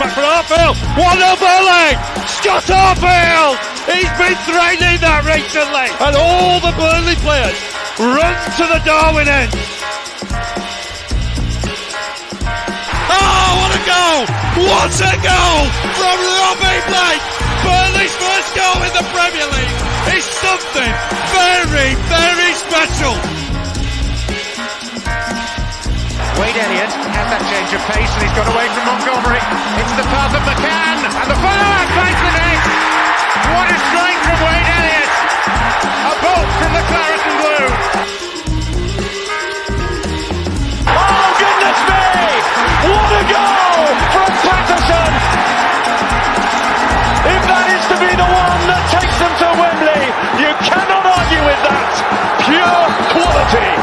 back from Harfield. What a volley! Scott Harfield! He's been threatening that recently. And all the Burnley players run to the Darwin end. Oh, what a goal! What a goal from Robbie Blake! Burnley's first goal in the Premier League is something very, very special. Wade Elliott has that change of pace and he's got away from Montgomery. It's the path of McCann and the follow-up finds the net. What a strike from Wade Elliott! A bolt from the claret and blue. Oh goodness me! What a goal from Patterson! If that is to be the one that takes them to Wembley, you cannot argue with that. Pure quality.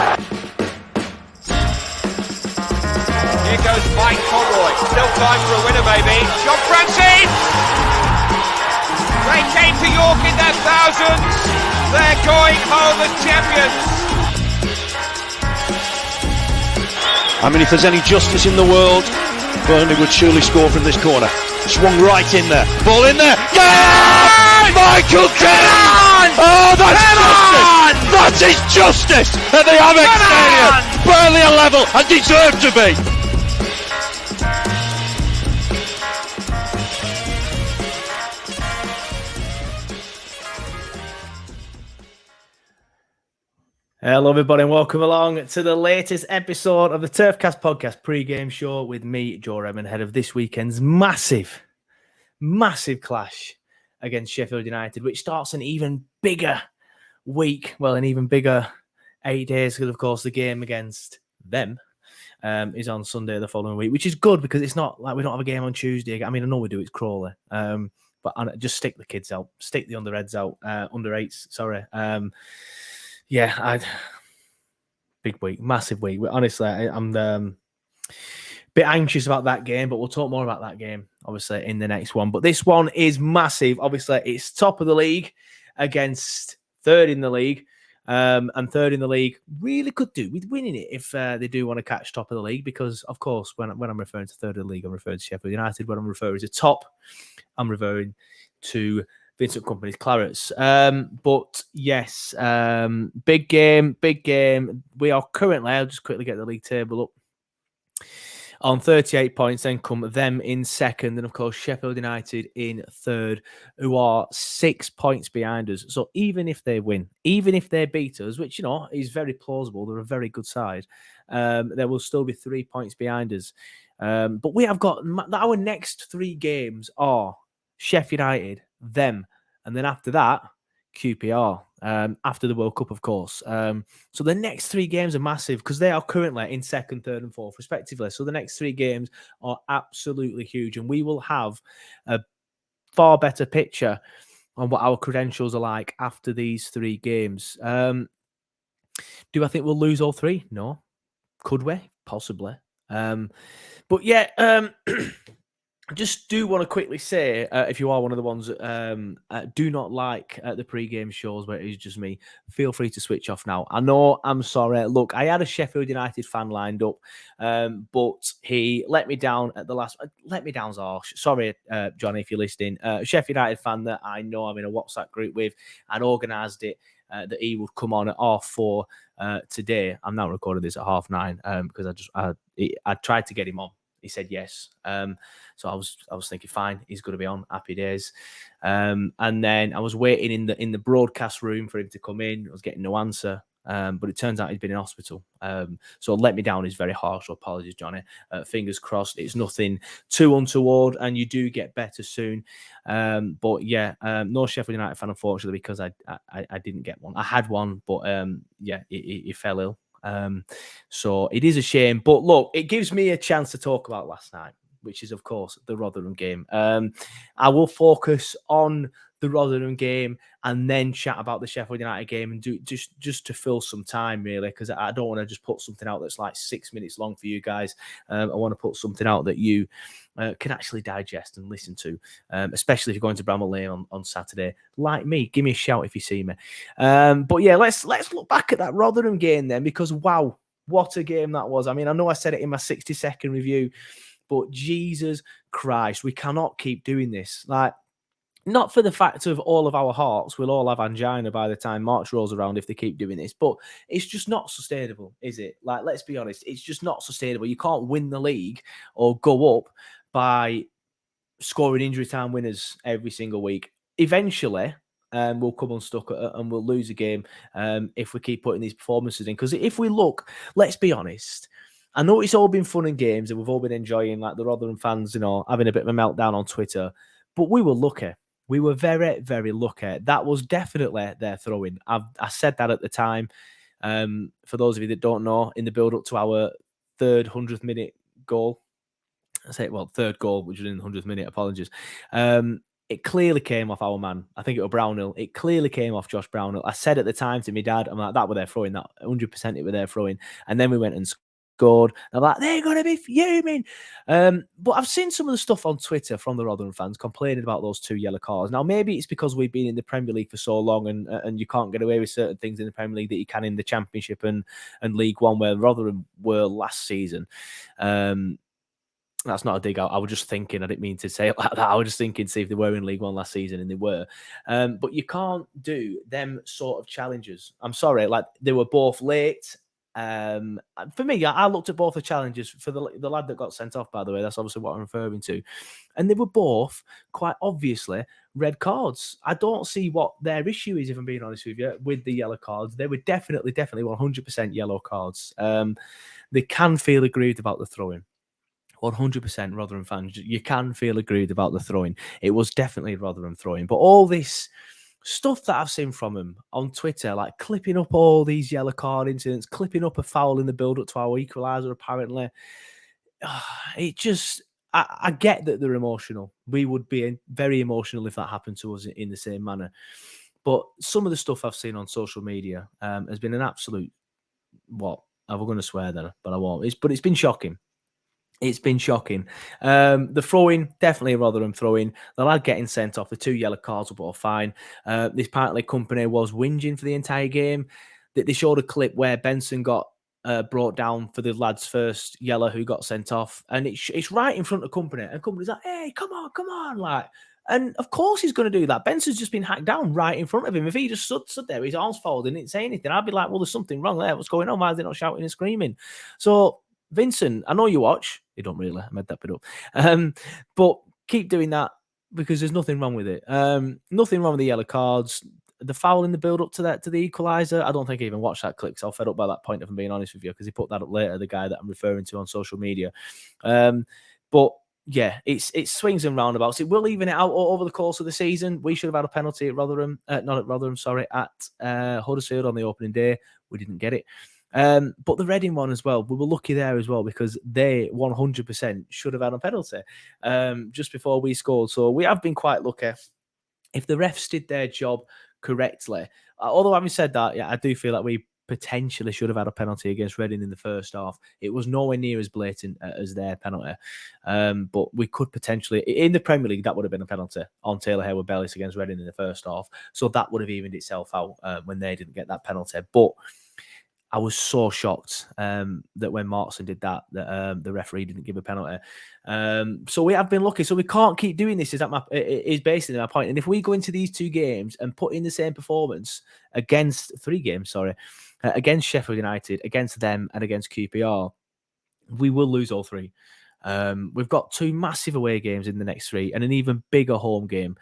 Here goes Mike Conroy. Still time for a winner, maybe. John Francis! They came to York in their thousands. They're going home as champions. I mean, if there's any justice in the world, Burnley would surely score from this corner. Swung right in there. Ball in there. Yeah! Michael Kennan! Oh, that's justice! That is justice at the Amex Stadium. Burnley are level and deserve to be. Hello everybody and welcome along to the latest episode of the Turfcast podcast pre-game show with me, Joe Redman, ahead of this weekend's massive clash against Sheffield United, which starts an even bigger week, an even bigger 8 days, because of course the game against them is on Sunday the following week, which is good because it's not like we don't have a game on Tuesday. I mean, I know we do, it's Crawley, but just stick the kids out, stick the under 8s, sorry. Big week, massive week. Honestly, I'm a bit anxious about that game, but we'll talk more about that game, obviously, in the next one. But this one is massive. Obviously, it's top of the league against third in the league. And third in the league really could do with winning it if they do want to catch top of the league, because, of course, when I'm referring to third in the league, I'm referring to Sheffield United. When I'm referring to top, I'm referring to Vincent Kompany's Clarets. But yes, big game. We are currently, I'll just quickly get the league table up, on 38 points, then come them in second, and of course Sheffield United in third, who are 6 points behind us. So even if they win, even if they beat us, which, is very plausible, they're a very good side, there will still be 3 points behind us. But we have got, our next 3 games are Sheffield United, them, and then after that, QPR, after the World Cup, of course. So the next 3 games are massive because they are currently in second, third, and fourth, respectively. So the next 3 games are absolutely huge, and we will have a far better picture on what our credentials are like after these 3 games. Do I think we'll lose all 3? No. Could we? Possibly. But yeah, I just do want to quickly say, if you are one of the ones that do not like the pre-game shows where it is just me, feel free to switch off now. I know, I'm sorry. Look, I had a Sheffield United fan lined up, but he let me down at the last... Let me down's harsh. Sorry, Johnny, if you're listening. Sheffield United fan that I know I'm in a WhatsApp group with and organised it, that he would come on at 4:30 today. I'm now recording this at 9:30 because I tried to get him on. He said yes. So I was thinking, fine, he's going to be on. Happy days. And then I was waiting in the broadcast room for him to come in. I was getting no answer. But it turns out he'd been in hospital. So let me down is very harsh. So apologies, Johnny. Fingers crossed. It's nothing too untoward, and you do get better soon. But yeah, no Sheffield United fan, unfortunately, because I didn't get one. I had one, but he fell ill. So it is a shame. But look, it gives me a chance to talk about last night, which is, of course, the Rotherham game. I will focus on the Rotherham game and then chat about the Sheffield United game and do just to fill some time, really, because I don't want to just put something out that's like 6 minutes long for you guys. I want to put something out that you can actually digest and listen to, especially if you're going to Bramall Lane on Saturday. Like me, give me a shout if you see me. But yeah, let's look back at that Rotherham game then, because wow, what a game that was. I mean, I know I said it in my 60-second review, but Jesus Christ, we cannot keep doing this. Like, not for the fact of all of our hearts, we'll all have angina by the time March rolls around if they keep doing this, but it's just not sustainable, is it? Like, let's be honest, it's just not sustainable. You can't win the league or go up by scoring injury time winners every single week. Eventually, we'll come unstuck and we'll lose a game if we keep putting these performances in. Because if we look, let's be honest, I know it's all been fun and games and we've all been enjoying, like the Rotherham fans, having a bit of a meltdown on Twitter, but we were lucky. We were very, very lucky. That was definitely their throwing. I said that at the time. For those of you that don't know, in the build-up to our third 100th minute goal, third goal, which was in the 100th minute, apologies. It clearly came off our man. I think it was Brownhill. It clearly came off Josh Brownhill. I said at the time to my dad, I'm like, that were their throwing, that 100% it were their throwing. And then we went and scored. I'm like, they're going to be fuming. But I've seen some of the stuff on Twitter from the Rotherham fans complaining about those 2 yellow cards. Now, maybe it's because we've been in the Premier League for so long and you can't get away with certain things in the Premier League that you can in the Championship and League One, where Rotherham were last season. That's not a dig out. I was just thinking, I didn't mean to say it like that. I was just thinking, see if they were in League One last season, and they were. But you can't do them sort of challenges. I'm sorry, like they were both late. For me, I looked at both the challenges for the lad that got sent off, by the way. That's obviously what I'm referring to. And they were both quite obviously red cards. I don't see what their issue is, if I'm being honest with you, with the yellow cards. They were definitely 100% yellow cards. They can feel aggrieved about the throwing. 100% Rotherham fans, you can feel aggrieved about the throwing. It was definitely Rotherham throwing. But all this stuff that I've seen from him on Twitter, like clipping up all these yellow card incidents, clipping up a foul in the build-up to our equaliser, apparently, it just... I get that they're emotional. We would be very emotional if that happened to us in the same manner. But some of the stuff I've seen on social media has been an absolute... What? I was going to swear there, but I won't. But it's been shocking. It's been shocking. The throwing, definitely a Rotherham throwing. The lad getting sent off, the 2 yellow cards were all fine. This apparently company was whinging for the entire game. They showed a clip where Benson got brought down for the lad's first yellow who got sent off. And it's right in front of company. And company's like, hey, come on. Like, and of course he's going to do that. Benson's just been hacked down right in front of him. If he just stood there, his arms folded and didn't say anything, I'd be like, well, there's something wrong there. What's going on? Why is he not shouting and screaming? So... Vincent, I know you watch. You don't really. I made that bit up. But keep doing that because there's nothing wrong with it. Nothing wrong with the yellow cards. The foul in the build-up to the equaliser, I don't think I even watched that clip because I was fed up by that point, if I'm being honest with you, because he put that up later, the guy that I'm referring to on social media. But yeah, it's swings and roundabouts. It will even it out over the course of the season. We should have had a penalty at Rotherham. Not at Rotherham, sorry, at Huddersfield on the opening day. We didn't get it. But the Reading one as well, we were lucky there as well because they 100% should have had a penalty just before we scored. So we have been quite lucky. If the refs did their job correctly, although having said that, yeah, I do feel like we potentially should have had a penalty against Reading in the first half. It was nowhere near as blatant as their penalty. But we could potentially, in the Premier League, that would have been a penalty on Taylor Hayward-Bellis against Reading in the first half. So that would have evened itself out when they didn't get that penalty. But I was so shocked that when Martin did that the referee didn't give a penalty. So we have been lucky. So we can't keep doing this. Is basically my point. And if we go into these 2 games and put in the same performance against 3 games, against Sheffield United, against them, and against QPR, we will lose all 3. We've got 2 massive away games in the next 3 and an even bigger home game.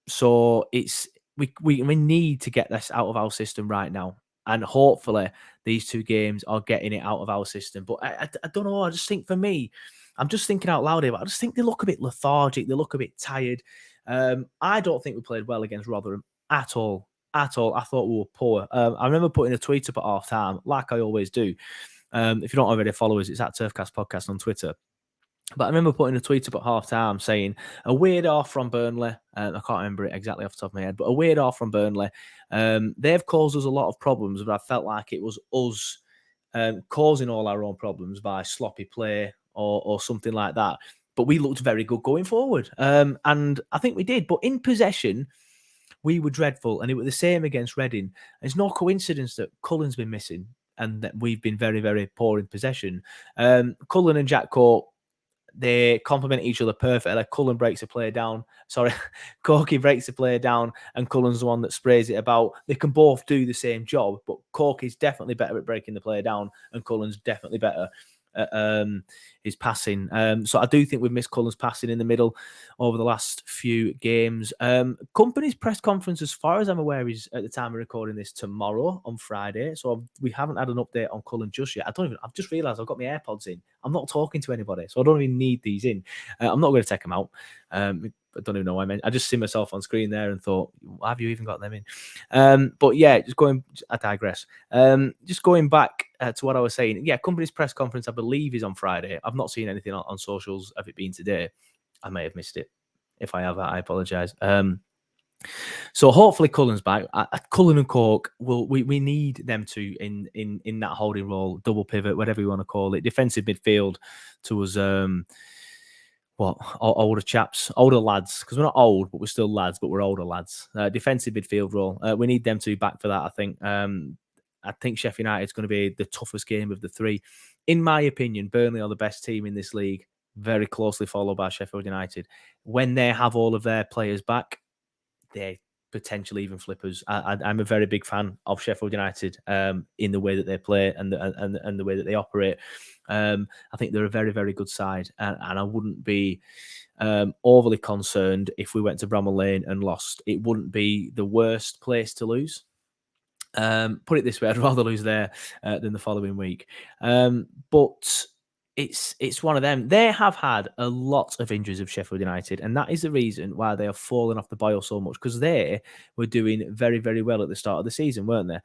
So it's we need to get this out of our system right now. And hopefully these 2 games are getting it out of our system. But I don't know. I just think for me, I'm just thinking out loud here, but I just think they look a bit lethargic. They look a bit tired. I don't think we played well against Rotherham at all. I thought we were poor. I remember putting a tweet up at half time, like I always do. If you don't already follow us, it's at Turfcast Podcast on Twitter. But I remember putting a tweet up at half time saying a weird off from Burnley. I can't remember it exactly off the top of my head, but a weird off from Burnley. They've caused us a lot of problems, but I felt like it was us causing all our own problems by sloppy play or something like that. But we looked very good going forward. And I think we did. But in possession, we were dreadful. And it was the same against Reading. It's no coincidence that Cullen's been missing and that we've been very, very poor in possession. Cullen and Jack Court they complement each other perfectly. Cullen breaks a player down. Sorry, Corky breaks a player down, and Cullen's the one that sprays it about. They can both do the same job, but Corky's definitely better at breaking the player down, and Cullen's definitely better at his passing. So I do think we've missed Cullen's passing in the middle over the last few games. Company's press conference, as far as I'm aware, is at the time of recording this tomorrow on Friday. So we haven't had an update on Cullen just yet. I've just realised I've got my AirPods in. I'm not talking to anybody, so I don't even need these in. I'm not going to take them out. I don't even know what I meant. I just see myself on screen there and thought, why have you even got them in? But yeah, I digress. Just going back to what I was saying. Yeah, company's press conference, I believe, is on Friday. I've not seen anything on socials of it being today. I may have missed it. If I have, I apologise. So hopefully Cullen's back. Cullen and Cork, we need them to in that holding role, double pivot, whatever you want to call it, defensive midfield to us. Older chaps, older lads, because we're not old, but we're still lads, but we're older lads. Defensive midfield role. We need them to be back for that, I think. I think Sheffield United is going to be the toughest game of the three. In my opinion, Burnley are the best team in this league, very closely followed by Sheffield United. When they have all of their players back, they're potentially even flippers. I'm a very big fan of Sheffield United in the way that they play and the way that they operate. I think they're a very, very good side, and I wouldn't be overly concerned if we went to Bramall Lane and lost. It wouldn't be the worst place to lose. Put it this way, I'd rather lose there than the following week. But it's one of them. They have had a lot of injuries of Sheffield United, and that is the reason why they have fallen off the boil so much, because they were doing very, very well at the start of the season, weren't they?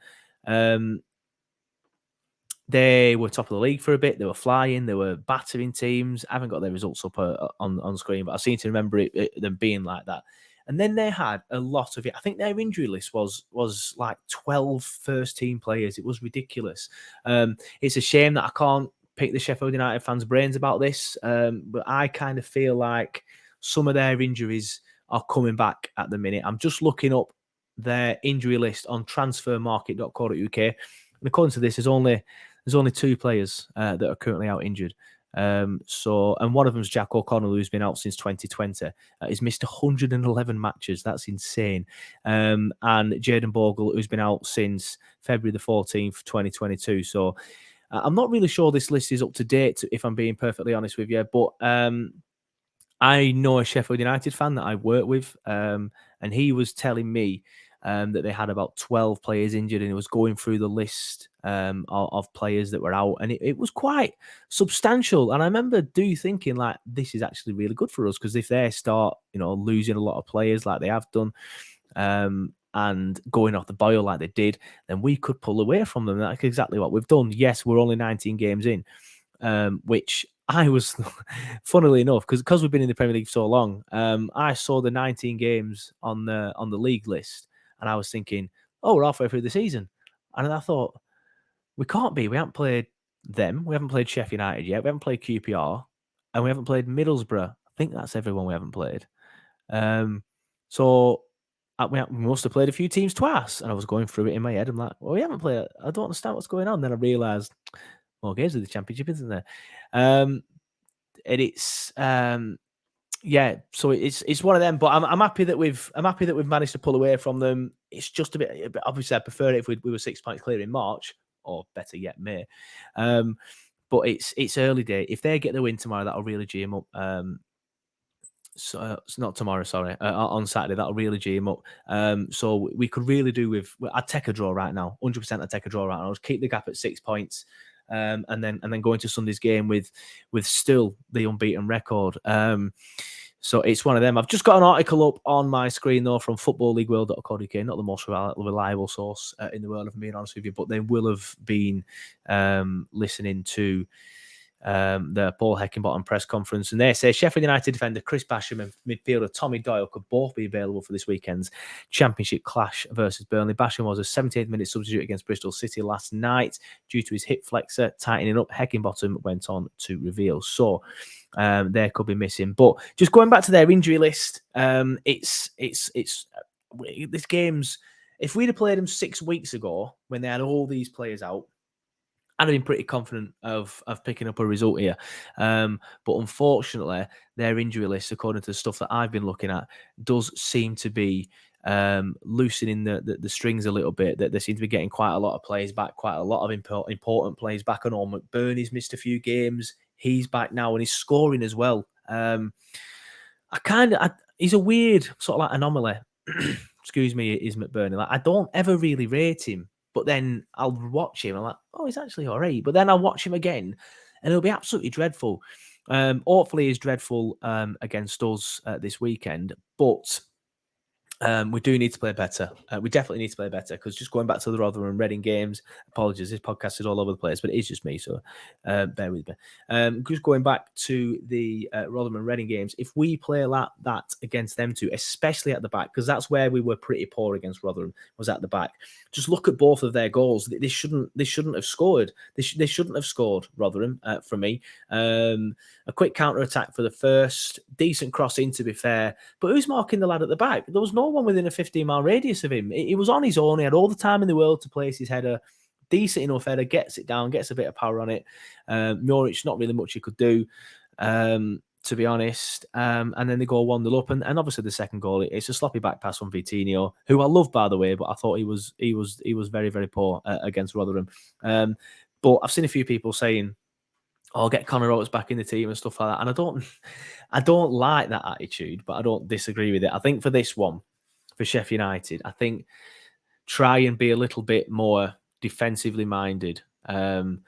They were top of the league for a bit. They were flying. They were battering teams. I haven't got their results up on screen, but I seem to remember them being like that. And then they had a lot of it. I think their injury list was like 12 first-team players. It was ridiculous. It's a shame that I can't pick the Sheffield United fans' brains about this, but I kind of feel like some of their injuries are coming back at the minute. I'm just looking up their injury list on transfermarket.co.uk, and according to this, there's only 2 players that are currently out injured. And one of them is Jack O'Connell, who's been out since 2020. He's missed 111 matches. That's insane. And Jayden Bogle, who's been out since February the 14th, 2022. So I'm not really sure this list is up to date, if I'm being perfectly honest with you. But I know a Sheffield United fan that I work with, and he was telling me that they had about 12 players injured, and it was going through the list of players that were out, and it was quite substantial. And I remember thinking, like, this is actually really good for us, because if they start, losing a lot of players like they have done, and going off the boil like they did, then we could pull away from them. That's exactly what we've done. Yes, we're only 19 games in, which I was, funnily enough, because we've been in the Premier League for so long, I saw the 19 games on the league list, and I was thinking, oh, we're halfway through the season. And I thought, we can't be. We haven't played them. We haven't played Sheffield United yet. We haven't played QPR. And we haven't played Middlesbrough. I think that's everyone we haven't played. So we must have played a few teams twice. And I was going through it in my head. I'm like, well, we haven't played. I don't understand what's going on. Then I realised, more games of the Championship, isn't there? And it's... yeah, so it's one of them, but I'm happy that we've managed to pull away from them. It's just a bit. Obviously, I prefer it if we were 6 points clear in March, or better yet, May. But it's early day. If they get the win tomorrow, that'll really G them up. So it's not tomorrow, sorry. On Saturday, that'll really G them up. So we could really do with. I'd take a draw right now. 100%, I'd take a draw right now. Just keep the gap at 6 points. And then go into Sunday's game with still the unbeaten record. So it's one of them. I've just got an article up on my screen, though, from footballleagueworld.co.uk, not the most reliable source in the world, if I'm being honest with you, but they will have been listening to the Paul Heckingbottom press conference, and they say Sheffield United defender Chris Basham and midfielder Tommy Doyle could both be available for this weekend's Championship clash versus Burnley. Basham was a 78th minute substitute against Bristol City last night due to his hip flexor tightening up. Heckingbottom went on to reveal. So they could be missing. But just going back to their injury list, it's this game's, if we'd have played them 6 weeks ago when they had all these players out, I've been pretty confident of picking up a result here. But unfortunately, their injury list, according to the stuff that I've been looking at, does seem to be loosening the strings a little bit. That they seem to be getting quite a lot of players back, quite a lot of important players back. I know McBurney's missed a few games. He's back now and he's scoring as well. He's a weird sort of like anomaly. Excuse me, is McBurney. Like, I don't ever really rate him, but then I'll watch him. I'm like, oh, he's actually all right. But then I'll watch him again, and it'll be absolutely dreadful. Hopefully, he's dreadful against us this weekend, but we do need to play better. We definitely need to play better, because just going back to the Rotherham and Reading games, apologies, this podcast is all over the place, but it is just me, so bear with me. Just going back to the Rotherham and Reading games, if we play that against them too, especially at the back, because that's where we were pretty poor against Rotherham, was at the back. Just look at both of their goals. They shouldn't have scored. They shouldn't have scored, Rotherham, for me. A quick counter attack for the first, decent cross in, to be fair. But who's marking the lad at the back? There was no one within a 15-mile radius of him. He was on his own. He had all the time in the world to place his header. Decent enough header, gets it down, gets a bit of power on it. Norwich, not really much he could do, to be honest. And then they go 1-0 up. And obviously the second goal, it's a sloppy back pass from Vitinho, who I love, by the way, but I thought he was very, very poor against Rotherham. But I've seen a few people saying, "Oh, get Connor Roberts back in the team" and stuff like that. And I don't like that attitude, but I don't disagree with it. I think for this one, for Sheffield United, I think try and be a little bit more defensively minded, and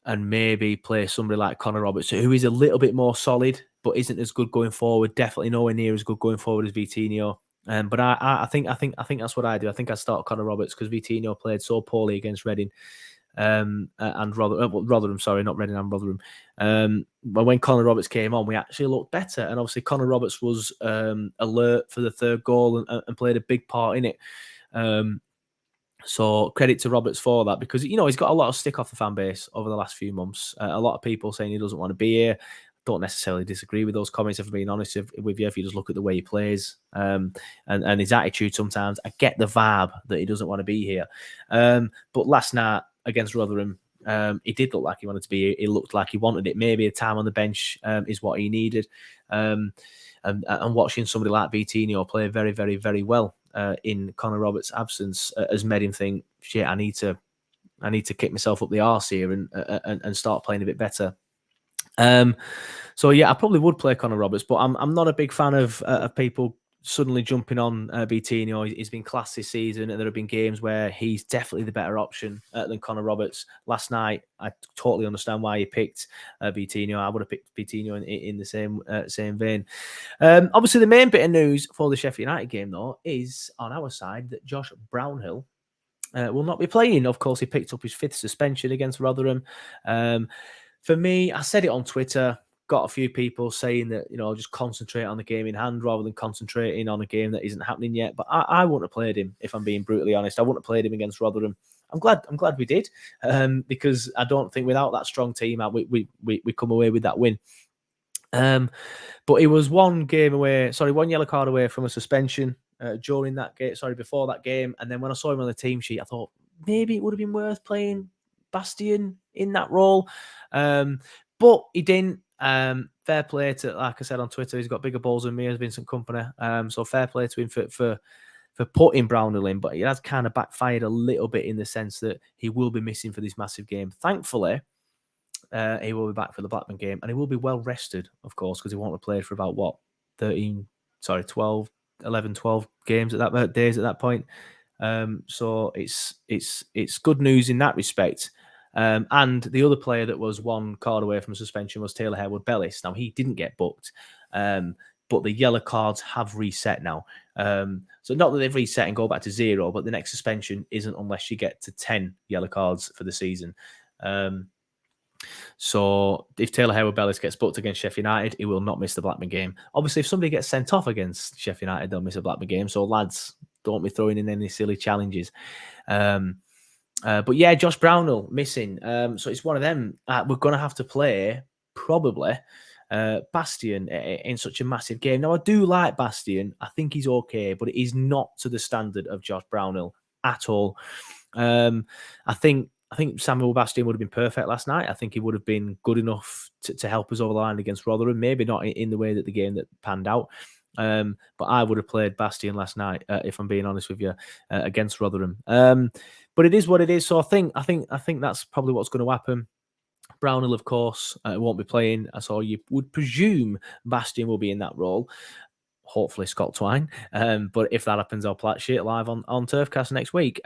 maybe play somebody like Connor Roberts, who is a little bit more solid, but isn't as good going forward. Definitely nowhere near as good going forward as Vitinho. But I think that's what I do. I think I start Connor Roberts because Vitinho played so poorly against Reading. And Rotherham, sorry, not Reading and Rotherham. But when Connor Roberts came on, we actually looked better. And obviously, Connor Roberts was alert for the third goal and played a big part in it. So credit to Roberts for that, because he's got a lot of stick off the fan base over the last few months. A lot of people saying he doesn't want to be here. Don't necessarily disagree with those comments, if I'm being honest with you. If you just look at the way he plays and his attitude, sometimes I get the vibe that he doesn't want to be here. But last night against Rotherham, he did look like he wanted to be here. He looked like he wanted it. Maybe a time on the bench is what he needed. And watching somebody like Vitinho play very, very, very well in Connor Roberts' absence has made him think, shit, I need to kick myself up the arse here and start playing a bit better. So yeah, I probably would play Connor Roberts, but I'm not a big fan of people suddenly jumping on Vitinho. He's been class this season, and there have been games where he's definitely the better option than Connor Roberts. Last night, I totally understand why he picked Vitinho. I would have picked Vitinho in the same vein. Obviously, the main bit of news for the Sheffield United game, though, is on our side that Josh Brownhill will not be playing. Of course, he picked up his 5th suspension against Rotherham. For me, I said it on Twitter, got a few people saying that, just concentrate on the game in hand rather than concentrating on a game that isn't happening yet. But I wouldn't have played him, if I'm being brutally honest. I wouldn't have played him against Rotherham. I'm glad we did, because I don't think without that strong team, we come away with that win. But it was one yellow card away from a suspension during that game. Before that game. And then when I saw him on the team sheet, I thought maybe it would have been worth playing Bastian in that role. But he didn't. Fair play to, like I said on Twitter, he's got bigger balls than me as Vincent Kompany. So fair play to him for putting Brownhill in, but it has kind of backfired a little bit in the sense that he will be missing for this massive game. Thankfully, he will be back for the Blackburn game, and he will be well rested, of course, because he won't have played for about 12 games days at that point. So it's good news in that respect. And the other player that was one card away from suspension was Taylor Harewood-Bellis. Now, he didn't get booked, but the yellow cards have reset now. So not that they've reset and go back to 0, but the next suspension isn't unless you get to 10 yellow cards for the season. So if Taylor Harewood-Bellis gets booked against Sheffield United, he will not miss the Blackburn game. Obviously, if somebody gets sent off against Sheffield United, they'll miss a Blackburn game. So lads, don't be throwing in any silly challenges. But yeah, Josh Brownhill missing. So it's one of them. We're going to have to play probably Bastian in such a massive game. Now, I do like Bastian. I think he's okay, but it is not to the standard of Josh Brownhill at all. I think I think Samuel Bastian would have been perfect last night. I think he would have been good enough to help us over the line against Rotherham. Maybe not in the way that the game that panned out. But I would have played Bastian last night, if I'm being honest with you, against Rotherham. But it is what it is. So I think that's probably what's going to happen. Brownhill, of course, won't be playing. So you would presume Bastian will be in that role. Hopefully Scott Twine. But if that happens, I'll play shit live on Turfcast next week.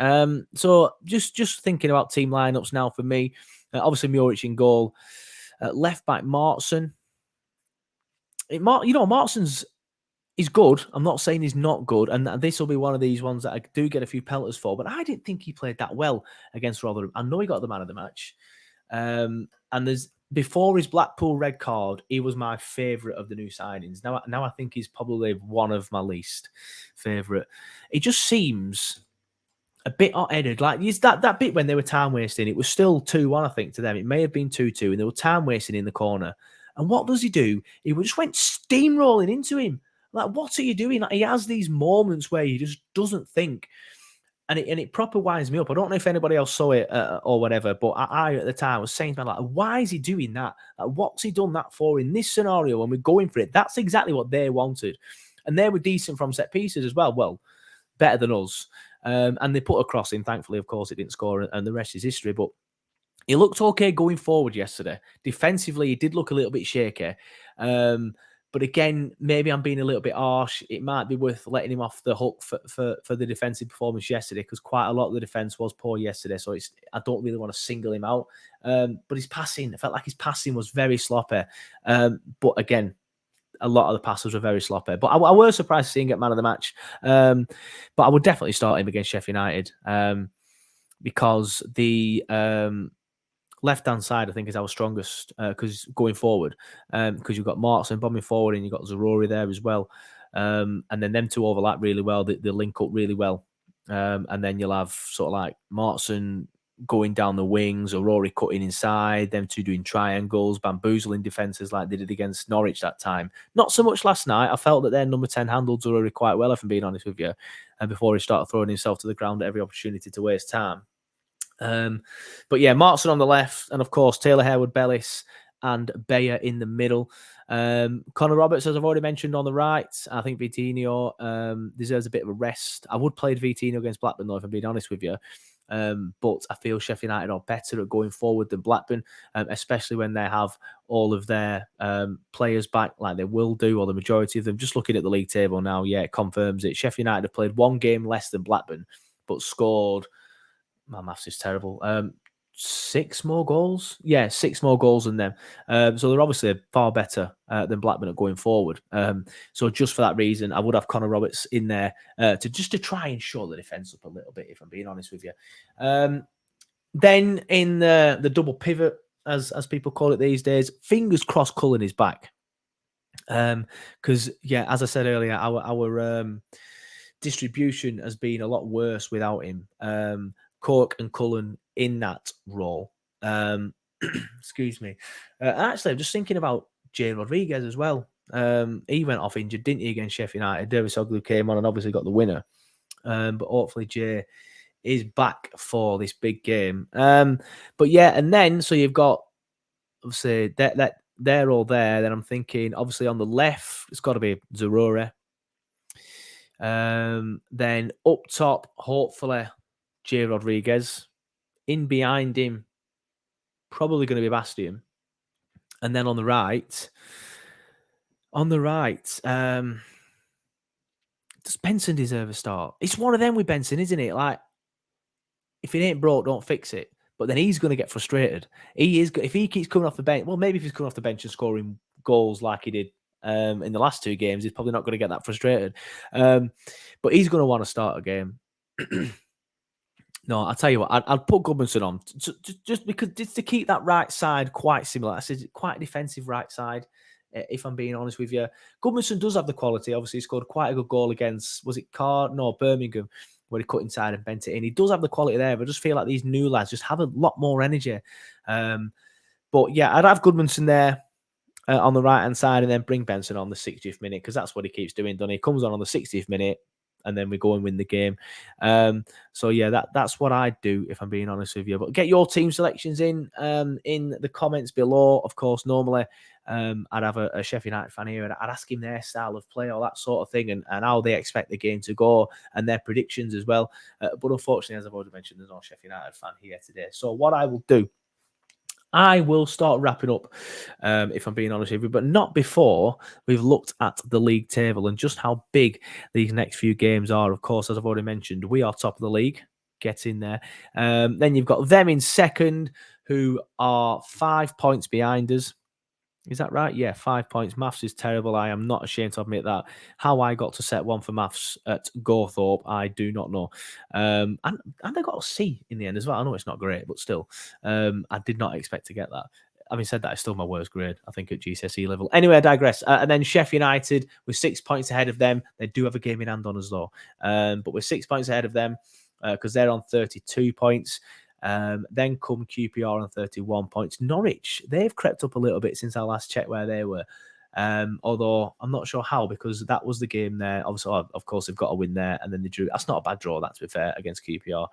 So just thinking about team lineups now for me. Obviously Muric in goal. Left back Martson. Martson's he's good. I'm not saying he's not good, and this will be one of these ones that I do get a few pelters for. But I didn't think he played that well against Rotherham. I know he got the man of the match. And there's before his Blackpool red card, he was my favourite of the new signings. Now I think he's probably one of my least favourite. It just seems a bit hot-headed. Like that bit when they were time wasting, it was still 2-1, I think, to them. It may have been 2-2, and they were time wasting in the corner. And what does he do? He just went steamrolling into him. Like, what are you doing? Like, he has these moments where he just doesn't think. And it proper winds me up. I don't know if anybody else saw it or whatever, but I at the time was saying to myself, like, why is he doing that? Like, what's he done that for in this scenario when we're going for it? That's exactly what they wanted. And they were decent from set pieces as well. Well, better than us. And they put a cross in. Thankfully, of course, it didn't score, and the rest is history. But he looked okay going forward yesterday. Defensively, he did look a little bit shaky. But again, maybe I'm being a little bit harsh. It might be worth letting him off the hook for the defensive performance yesterday, because quite a lot of the defense was poor yesterday. So I don't really want to single him out. But his passing, I felt like his passing was very sloppy. But again, a lot of the passes were very sloppy. But I was surprised to see him get man of the match. But I would definitely start him against Sheffield United, because the left-hand side, I think, is our strongest, because going forward, because you've got Martson bombing forward and you've got Zarori there as well. And then them two overlap really well. They link up really well. And then you'll have sort of like Martson going down the wings, Zarori cutting inside, them two doing triangles, bamboozling defences like they did against Norwich that time. Not so much last night. I felt that their number 10 handled Zarori quite well, if I'm being honest with you, and before he started throwing himself to the ground at every opportunity to waste time. But yeah, Martson on the left, and of course Taylor Harewood Bellis and Bayer in the middle. Connor Roberts, as I've already mentioned, on the right. I think Vitinho deserves a bit of a rest. I would play Vitinho against Blackburn, though, if I'm being honest with you. But I feel Sheffield United are better at going forward than Blackburn, especially when they have all of their players back, like they will do, or the majority of them. Just looking at the league table now, yeah, it confirms it. Sheffield United have played one game less than Blackburn, but scored, my maths is terrible, 6 more goals. Yeah, 6 more goals than them. So they're obviously far better than Blackburn at going forward. So just for that reason, I would have Connor Roberts in there to try and shore the defence up a little bit, if I'm being honest with you. Then in the double pivot, as people call it these days, fingers crossed Cullen is back. Because, yeah, as I said earlier, our distribution has been a lot worse without him. Cork and Cullen in that role. Excuse me. Actually, I'm just thinking about Jay Rodriguez as well. He went off injured, didn't he, against Sheffield United? Davis Oglu came on and obviously got the winner. But hopefully Jay is back for this big game. But yeah, and then so you've got obviously that they're all there. Then I'm thinking obviously on the left it's got to be Zarore. Then up top, hopefully Jay Rodriguez. In behind him, probably going to be Bastian. And then on the right, does Benson deserve a start? It's one of them with Benson, isn't it? Like, if it ain't broke, don't fix it. But then he's going to get frustrated. He is. If he keeps coming off the bench, well, maybe if he's coming off the bench and scoring goals like he did in the last 2 games, he's probably not going to get that frustrated. But he's going to want to start a game. No, I'll tell you what, I'd put Goodmanson on just because just to keep that right side quite similar. I said quite a defensive right side, if I'm being honest with you. Goodmanson does have the quality. Obviously, he scored quite a good goal against, was it Birmingham, where he cut inside and bent it in. He does have the quality there, but I just feel like these new lads just have a lot more energy. But yeah, I'd have Goodmanson there on the right-hand side and then bring Benson on the 60th minute, because that's what he keeps doing, doesn't he? He comes on the 60th minute, and then we go and win the game. So yeah, that's what I'd do if I'm being honest with you. But get your team selections in the comments below. Of course, normally I'd have a Sheffield United fan here, and I'd ask him their style of play, all that sort of thing, and how they expect the game to go, and their predictions as well. But unfortunately, as I've already mentioned, there's no Sheffield United fan here today. So what I will do, I will start wrapping up, if I'm being honest with you, but not before we've looked at the league table and just how big these next few games are. Of course, as I've already mentioned, we are top of the league. Get in there. Then you've got them in second, who are 5 points behind us. Is that right? Yeah, 5 points. Maths is terrible. I am not ashamed to admit that. How I got to set one for maths at Gawthorpe, I do not know. And I got a C in the end as well. I know it's not great, but still, I did not expect to get that. Having said that, it's still my worst grade, I think, at GCSE level. Anyway, I digress. And then Sheffield United, we're 6 points ahead of them. They do have a game in hand on us, though. But we're 6 points ahead of them because they're on 32 points. Then come QPR on 31 points. Norwich, they've crept up a little bit since I last checked where they were. Although I'm not sure how, because that was the game there. Obviously, of course, they've got to win there, and then they drew. That's not a bad draw, that, to be fair, against QPR.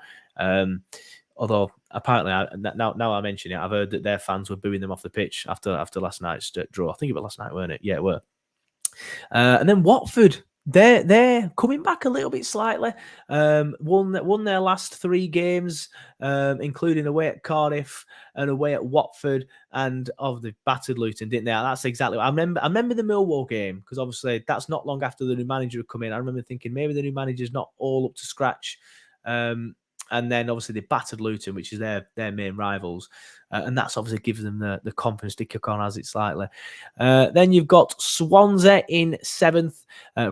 Although apparently, now I mention it, I've heard that their fans were booing them off the pitch after last night's draw. I think it was last night, weren't it? Yeah, it were. And then Watford, they're coming back a little bit slightly. Won their last 3 games, including away at Cardiff and away at Watford, and the battered Luton, didn't they? That's exactly what I remember. I remember the Millwall game, because obviously that's not long after the new manager had come in. I remember thinking maybe the new manager's not all up to scratch. And then obviously they battered Luton, which is their main rivals. And that's obviously given them the confidence to kick on as it slightly. Then you've got Swansea in 7th,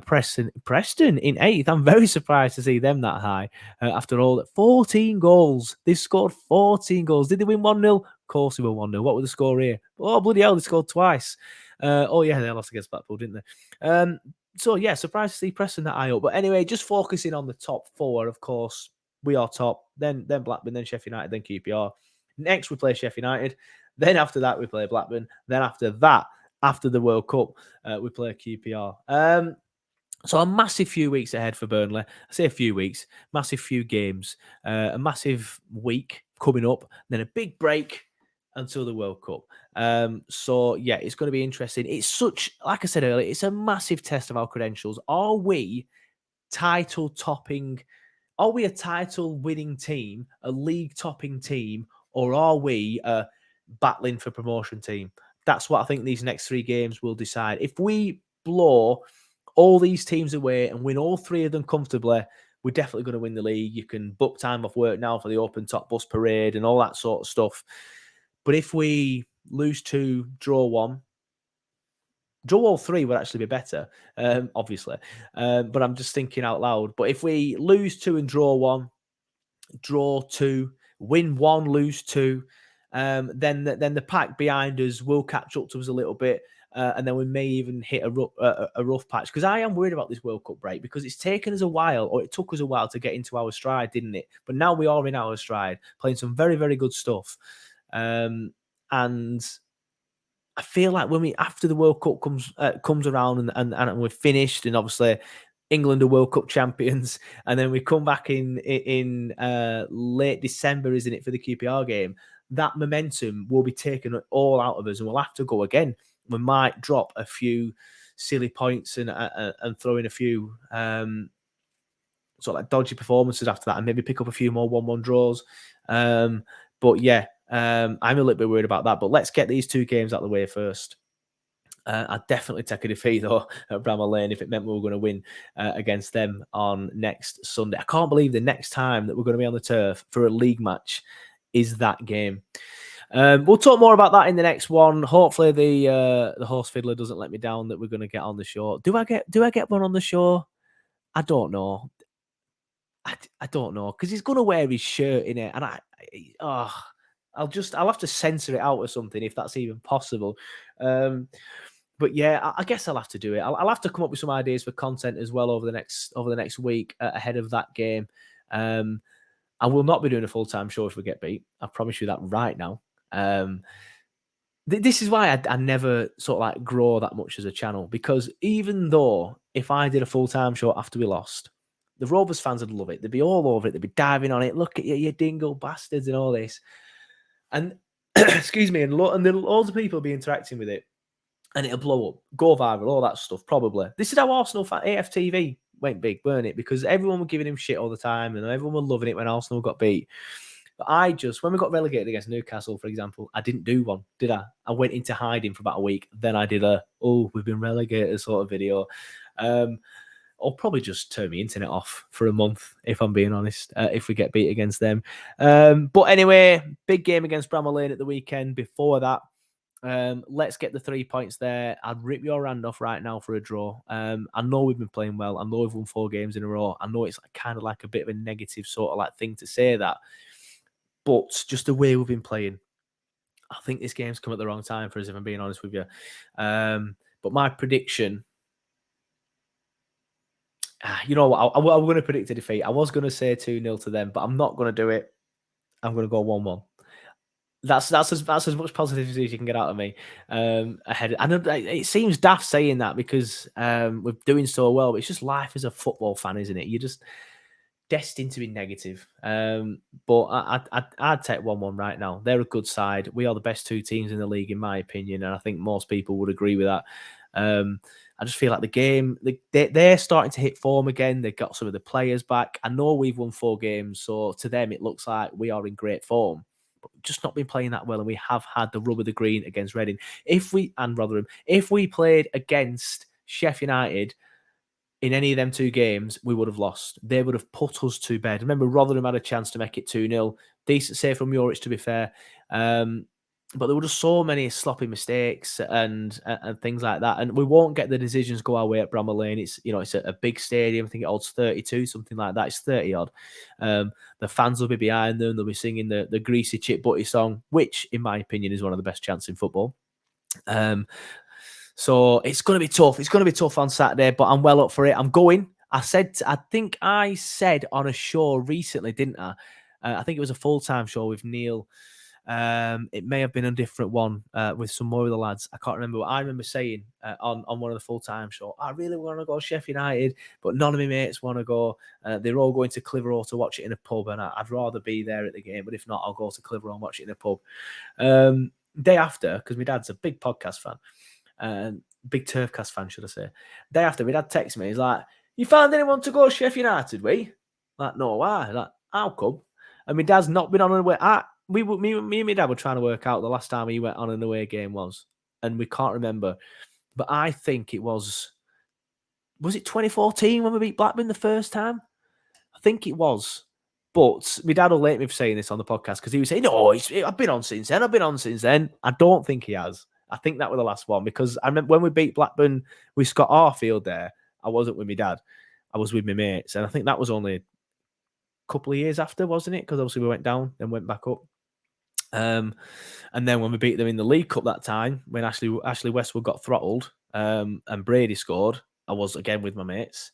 Preston in 8th. I'm very surprised to see them that high. After all, 14 goals. They scored 14 goals. Did they win 1-0? Of course they won 1-0. What was the score here? Oh, bloody hell, they scored twice. Oh, yeah, they lost against Blackpool, didn't they? So, yeah, surprised to see Preston that high up. But anyway, just focusing on the top 4, of course. We are top, then Blackburn, then Sheffield United, then QPR. Next, we play Sheffield United. Then after that, we play Blackburn. Then after that, after the World Cup, we play QPR. So a massive few weeks ahead for Burnley. I say a few weeks, massive few games, a massive week coming up, then a big break until the World Cup. So yeah, it's going to be interesting. It's such, like I said earlier, it's a massive test of our credentials. Are we title topping? Are we a title-winning team, a league-topping team, or are we a battling for promotion team? That's what I think these next 3 games will decide. If we blow all these teams away and win all 3 of them comfortably, we're definitely going to win the league. You can book time off work now for the open top bus parade and all that sort of stuff. But if we lose 2, draw 1, draw all 3 would actually be better, obviously. But I'm just thinking out loud. But if we lose 2 and draw 1, draw 2, win 1, lose 2, then the pack behind us will catch up to us a little bit. And then we may even hit a rough patch. Because I am worried about this World Cup break, because it's taken us a while, or it took us a while to get into our stride, didn't it? But now we are in our stride, playing some very, very good stuff. And I feel like when after the World Cup comes around and we're finished, and obviously England are World Cup champions, and then we come back in late December, isn't it, for the QPR game? That momentum will be taken all out of us, and we'll have to go again. We might drop a few silly points and throw in a few sort of like dodgy performances after that, and maybe pick up a few more 1-1 draws. But yeah. I'm a little bit worried about that, but let's get these 2 games out of the way first. I'd definitely take a defeat, though, at Bramall Lane if it meant we were going to win against them on next Sunday. I can't believe the next time that we're going to be on the turf for a league match is that game. We'll talk more about that in the next one. Hopefully the horse fiddler doesn't let me down that we're going to get on the show. Do I get one on the show? I don't know. I don't know, because he's going to wear his shirt in it, and I'll have to censor it out or something if that's even possible. But yeah, I guess I'll have to do it. I'll have to come up with some ideas for content as well over the next week ahead of that game. I will not be doing a full-time show if we get beat. I promise you that right now. This is why I never sort of like grow that much as a channel, because even though if I did a full-time show after we lost, the Rovers fans would love it. They'd be all over it. They'd be diving on it. Look at you dingle bastards and all this. And excuse me, and loads of people will be interacting with it. And it'll blow up, go viral, all that stuff, probably. This is how Arsenal AFTV went big, weren't it? Because everyone was giving him shit all the time and everyone was loving it when Arsenal got beat. But when we got relegated against Newcastle, for example, I didn't do one, did I? I went into hiding for about a week. Then I did we've been relegated sort of video. I'll probably just turn my internet off for a month, if I'm being honest, if we get beat against them. But anyway, big game against Bramall Lane at the weekend. Before that, let's get the 3 points there. I'd rip your hand off right now for a draw. I know we've been playing well. I know we've won 4 games in a row. I know it's kind of like a bit of a negative sort of like thing to say that, but just the way we've been playing, I think this game's come at the wrong time for us, if I'm being honest with you. But my prediction, you know what? I'm going to predict a defeat. I was going to say 2-0 to them, but I'm not going to do it. I'm going to go 1-1. That's as much positivity as you can get out of me. Ahead, I know it seems daft saying that because we're doing so well, but it's just life as a football fan, isn't it? You're just destined to be negative. But I'd take 1-1 right now. They're a good side. We are the best 2 teams in the league, in my opinion, and I think most people would agree with that. I just feel like the game, they're starting to hit form again. They've got some of the players back. I know we've won 4 games, so to them it looks like we are in great form. But we've just not been playing that well, and we have had the rub of the green against Reading. And Rotherham, if we played against Sheffield United in any of them 2 games, we would have lost. They would have put us to bed. Remember, Rotherham had a chance to make it 2-0. Decent save from Juric, to be fair. But there were just so many sloppy mistakes and things like that. And we won't get the decisions go our way at Bramall Lane. It's a big stadium. I think it holds 32, something like that. It's 30 odd. The fans will be behind them. They'll be singing the Greasy Chip Butty song, which, in my opinion, is one of the best chants in football. So it's going to be tough. It's going to be tough on Saturday, but I'm well up for it. I'm going. I think I said on a show recently, didn't I? I think it was a full-time show with Neil. It may have been a different one with some more of the lads. I can't remember what I remember saying on one of the full-time shows. I really want to go Sheffield United, but none of my mates want to go. They're all going to Clitheroe to watch it in a pub, and I'd rather be there at the game. But if not, I'll go to Clitheroe and watch it in a pub. Day after, because my dad's a big podcast fan, big Turfcast fan, should I say. Day after, my dad texted me. He's like, "You found anyone to go Sheffield United, we?" Like, no, why? Like, how come? And my dad's not been on an away. Me and my dad were trying to work out the last time he went on an away game was, and we can't remember. But I think it was it 2014 when we beat Blackburn the first time? I think it was. But my dad will hate me for saying this on the podcast because he was saying, "No, I've been on since then. I don't think he has. I think that was the last one because I remember when we beat Blackburn with Scott Arfield there, I wasn't with my dad. I was with my mates. And I think that was only a couple of years after, wasn't it? Because obviously we went down and went back up. And then when we beat them in the League Cup that time, when Ashley Westwood got throttled and Brady scored, I was again with my mates.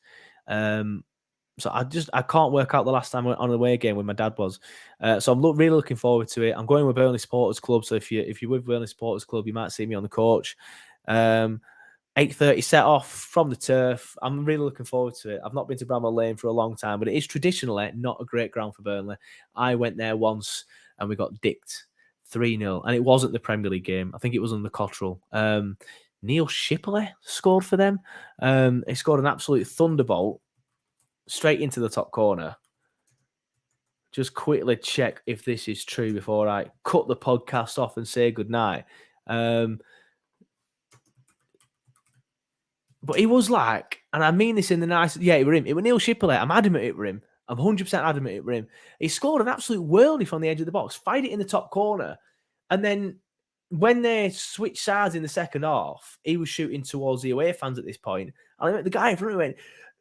So I can't work out the last time I went on an away game when my dad was. So I'm really looking forward to it. I'm going with Burnley Supporters Club. So if you're with Burnley Supporters Club, you might see me on the coach. 8:30 set off from the turf. I'm really looking forward to it. I've not been to Bramall Lane for a long time, but it is traditionally not a great ground for Burnley. I went there once and we got dicked 3-0. And it wasn't the Premier League game. I think it was on the Cottrell. Neil Shipley scored for them. He scored an absolute thunderbolt straight into the top corner. Just quickly check if this is true before I cut the podcast off and say goodnight. But he was like, and I mean this in the nicest, it were him. It was Neil Shipley. I'm adamant it were him. I'm 100% adamant it were him. He scored an absolute worldie from the edge of the box, fired it in the top corner. And then when they switched sides in the second half, he was shooting towards the away fans at this point. And the guy in front of me went,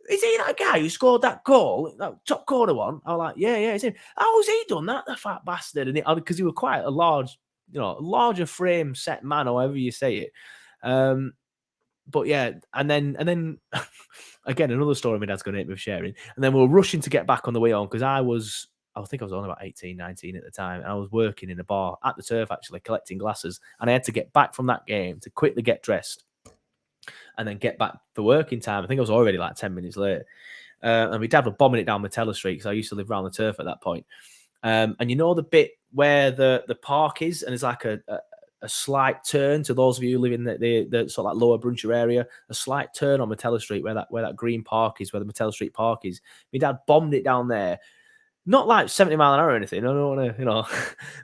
"Is he that guy who scored that goal, that top corner one?" I was like, yeah, it's him. How has he done that, the fat bastard? And because he was quite a large, larger frame set man, however you say it. But yeah, and then again, another story my dad's going to hit me with sharing. And then we were rushing to get back on the way on because I think I was only about 18, 19 at the time. And I was working in a bar at the turf, actually, collecting glasses. And I had to get back from that game to quickly get dressed and then get back for working time. I think I was already like 10 minutes late. And my dad was bombing it down Matella Street because I used to live around the turf at that point. And you know the bit where the park is, and there's like a slight turn to those of you who live in the sort of like lower Bruncher area, a slight turn on Matella Street where that green park is, where the Matella Street Park is. My dad bombed it down there. Not like 70 mile an hour or anything. I don't want to,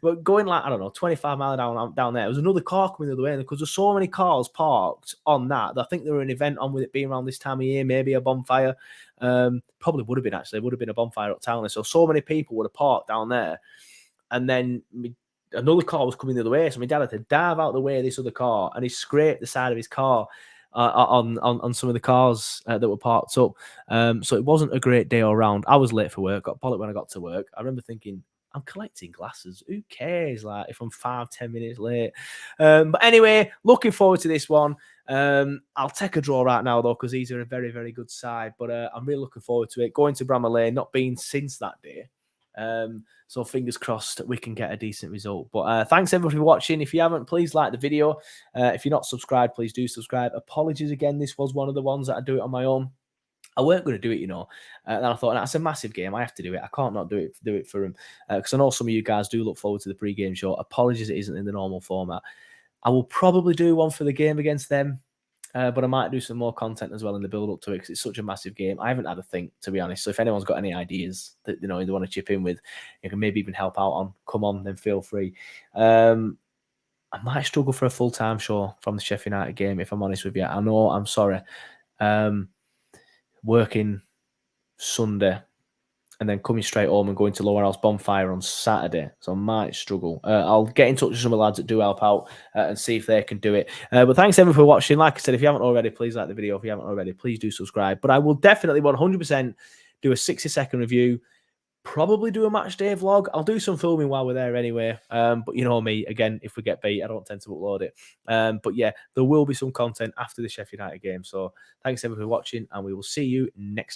but going like, I don't know, 25 mile an hour down there. There was another car coming the other way because there's so many cars parked on that. I think there were an event on with it being around this time of year, maybe a bonfire. Probably would have been actually. It would have been a bonfire uptown. So many people would have parked down there. And then another car was coming the other way. So my dad had to dive out the way of this other car, and he scraped the side of his car on some of the cars that were parked up. So it wasn't a great day all round. I was late for work, got bollocked when I got to work. I remember thinking, I'm collecting glasses. Who cares? Like if I'm 5-10 minutes late. But anyway, looking forward to this one. I'll take a draw right now though, because these are a very, very good side. But I'm really looking forward to it. Going to Bramall Lane, not been since that day. So fingers crossed we can get a decent result. But thanks everybody for watching. If you haven't, please like the video. If you're not subscribed, please do subscribe. Apologies again. This was one of the ones that I do it on my own. I weren't going to do it, and I thought that's a massive game. I have to do it. I can't not do it for him because I know some of you guys do look forward to the pre-game show. Apologies, it isn't in the normal format. I will probably do one for the game against them. But I might do some more content as well in the build up to it because it's such a massive game. I haven't had a think, to be honest. So if anyone's got any ideas that they want to chip in with, you can maybe even help out on, come on, then feel free. I might struggle for a full-time show from the Sheffield United game, if I'm honest with you. I know, I'm sorry. Working Sunday and then coming straight home and going to Lower House Bonfire on Saturday. So I might struggle. I'll get in touch with some of the lads that do help out and see if they can do it. But thanks everyone for watching. Like I said, if you haven't already, please like the video. If you haven't already, please do subscribe. But I will definitely 100% do a 60-second review. Probably do a match day vlog. I'll do some filming while we're there anyway. But you know me, again, if we get beat, I don't tend to upload it. But yeah, there will be some content after the Sheffield United game. So thanks everyone for watching, and we will see you next